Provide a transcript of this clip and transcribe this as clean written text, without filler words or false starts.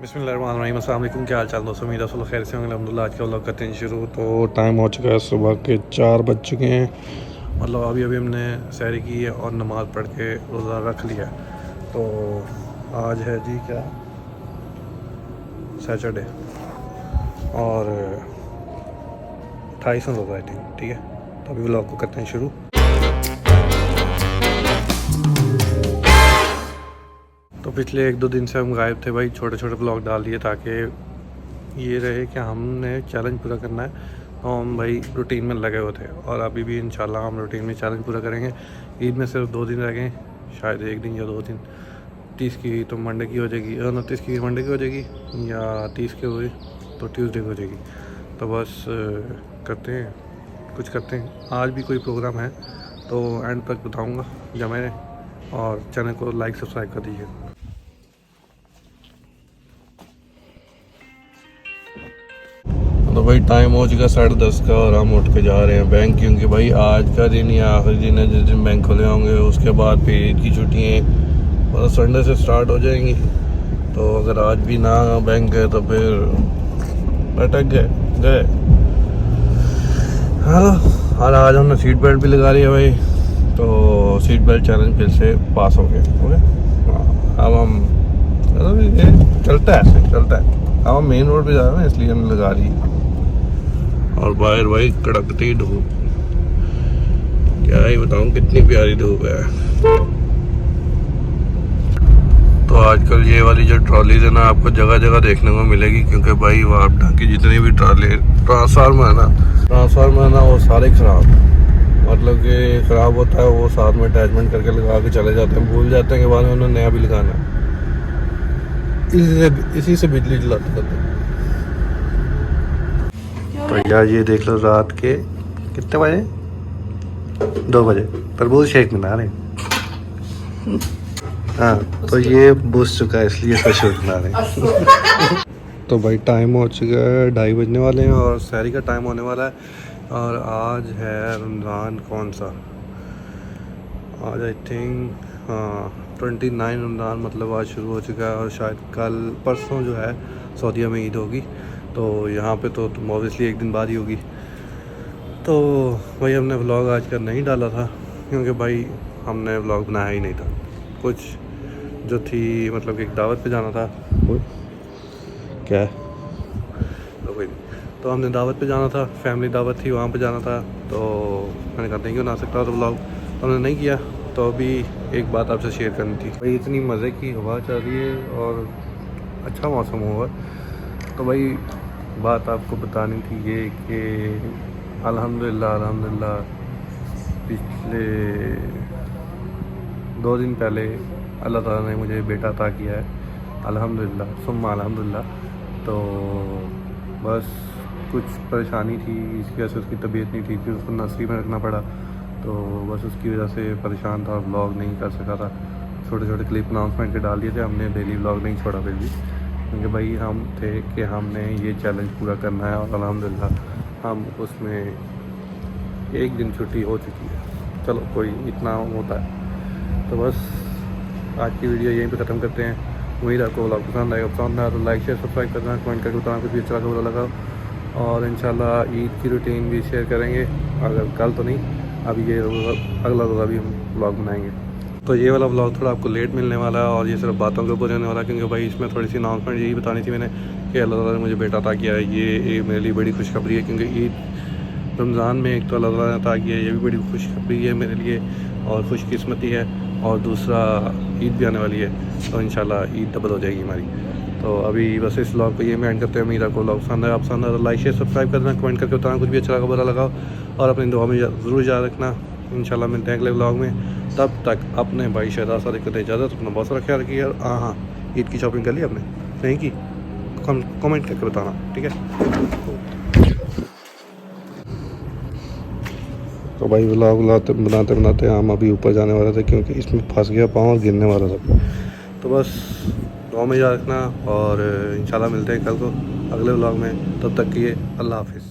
बिस्मिल्लाहिर्रहमानिर्रहीम, अस्सलाम वालेकुम। क्या हाल चाल दोस्तों, उम्मीद है सब खैर से होंगे। अल्हम्दुलिल्लाह आज का व्लॉग करते हैं शुरू। तो टाइम हो चुका है, सुबह के 4 बज चुके हैं। मतलब अभी हमने सैरी की है और नमाज़ पढ़ के रोज़ा रख लिया। तो आज है जी क्या सैटरडे और 28 रोज़ा आई थिंक, ठीक है। तो अभी व्लॉग को करते हैं शुरू। तो पिछले 1-2 दिन से हम गायब थे भाई, छोटे छोटे ब्लॉग डाल दिए ताकि ये रहे कि हमने चैलेंज पूरा करना है। तो हम भाई रूटीन में लगे हुए थे और अभी भी इंशाल्लाह हम रूटीन में चैलेंज पूरा करेंगे। ईद में सिर्फ 2 दिन रह गए, शायद 1 दिन या 2 दिन। 30 की तो मंडे की हो जाएगी, 29 की मंडे की हो जाएगी, या 30 की हुई तो ट्यूसडे की हो जाएगी। तो बस करते हैं, कुछ करते हैं। आज भी कोई प्रोग्राम है तो एंड तक बताऊँगा जब मैं, और चैनल को लाइक सब्सक्राइब कर दीजिए। तो भाई टाइम हो चुका 10:30 का और हम उठ के जा रहे हैं बैंक, क्योंकि भाई आज का दिन या आखिरी दिन है जिस दिन बैंक खुले होंगे। उसके बाद फिर ईद की छुट्टियाँ मतलब संडे से स्टार्ट हो जाएंगी। तो अगर आज भी ना बैंक गए तो फिर अटक गए। हाँ, और आज हमने सीट बेल्ट भी लगा लिया भाई, तो सीट बेल्ट चैलेंज फिर से पास हो गया। ओके, अब हम मतलब चलता है। अब हम मेन रोड पे जा रहे हैं इसलिए हमने लगा ली। और बाहर भाई कड़कती धूप, क्या ही बताऊं कितनी प्यारी धूप है। तो आजकल ये वाली जो ट्रॉलीज है ना, आपको जगह जगह देखने को मिलेगी, क्योंकि भाई वापडा की जितनी भी ट्रांसफार्मर है ना वो सारे खराब, मतलब कि ख़राब होता है। वो साथ में अटैचमेंट करके लगा के चले जाते हैं, भूल जाते हैं कि बाद में उन्होंने नया भी लगाना है। इसी से बिजली जलाते करते हैं। तो यार ये देख लो, रात के कितने बजे, 2 बजे तरबूज शेक बना रहे हैं। हाँ, तो ये बुझ चुका है इसलिए स्पेशल बना रहे हैं। तो भाई टाइम हो चुका है, 2:30 बजने वाले हैं और सहरी का टाइम होने वाला है। और आज है रमज़ान, कौन सा आज, आई थिंक हाँ 29 रमज़ान, मतलब आज शुरू हो चुका है। और शायद कल परसों जो है सऊदीया में ईद होगी, तो यहाँ पे तो ऑब्वियसली 1 दिन बाद ही होगी। तो भाई हमने व्लॉग आज का नहीं डाला था, क्योंकि भाई हमने व्लॉग बनाया ही नहीं था। कुछ जो थी मतलब कि एक दावत पे जाना था, क्या है तो कोई नहीं, तो हमने दावत पे जाना था, फैमिली दावत थी, वहाँ पे जाना था। तो मैंने कहा नहीं बना सकता तो व्लॉग हमने नहीं किया। तो अभी एक बात आपसे शेयर करनी थी भाई, इतनी मज़े की हवा चल रही है और अच्छा मौसम हुआ। तो भाई बात आपको बतानी थी ये कि अल्हम्दुलिल्लाह पिछले 2 दिन पहले अल्लाह ताला ने मुझे बेटा अता किया है, अल्हम्दुलिल्लाह सुम्मा अल्हम्दुलिल्लाह। तो बस कुछ परेशानी थी, इसकी वजह से उसकी तबीयत नहीं ठीक थी, उसको नर्सरी में रखना पड़ा। तो बस उसकी वजह से परेशान था और व्लॉग नहीं कर सका था। छोटे छोटे क्लिप अनाउंसमेंट के डाल दिए थे हमने, डेली व्लॉग नहीं छोड़ा फिर भी, क्योंकि भाई हम थे कि हमने ये चैलेंज पूरा करना है। और अल्हम्दुलिल्लाह हम उसमें 1 दिन छुट्टी हो चुकी है, चलो कोई इतना होता है। तो बस आज की वीडियो यहीं पे ख़त्म करते हैं। उम्मीद आपको व्लॉग पसंद आएगा। पसंद आया तो लाइक शेयर सब्सक्राइब करना, कमेंट करके बताना कुछ भी अच्छा लगा बुरा लगा। और इंशाल्लाह ईद की रूटीन भी शेयर करेंगे, अगर कल तो नहीं, अभी ये अगला रोज़ा भी हम व्लॉग बनाएंगे। तो ये वाला व्लॉग थोड़ा आपको लेट मिलने वाला है और ये सिर्फ बातों के ऊपर रहने वाला है, क्योंकि भाई इसमें थोड़ी सी अनाउंसमेंट यही बतानी थी मैंने कि अल्लाह ताला ने मुझे बेटा अता किया है। ये मेरे लिए बड़ी खुशखबरी है, क्योंकि ईद रमज़ान में एक तो अल्लाह ताला ने अता किया है, ये भी बड़ी खुशखबरी है मेरे लिए और खुशकिस्मती है। और दूसरा ईद भी आने वाली है, तो इंशाल्लाह ईद डबल हो जाएगी हमारी। तो अभी बस इस व्लॉग को ये मैं एंड करते हैं। उम्मीद आपको व्लॉग पसंद है, आप पसंद है तो लाइक शेयर सब्सक्राइब करना, कमेंट करके बताना कुछ भी अच्छा लगा बुरा लगा, और अपनी दुआ में ज़रूर याद रखना। इंशाल्लाह मिलते हैं अगले व्लॉग में, तब तक अपने भाई शहजाद सादिक को इजाज़त, अपना बहुत सारा ख्याल रखिए। हाँ, ईद की शॉपिंग कर ली आपने, नहीं की? कमेंट करके बताना, ठीक है। तो भाई व्लॉग बनाते बनाते हम अभी ऊपर जाने वाले थे, क्योंकि इसमें फंस गया पाँव और गिरने वाला था। तो बस दुआ में याद रखना और इंशाल्लाह मिलते हैं कल को अगले व्लॉग में। तब तक के लिए अल्लाह हाफिज़।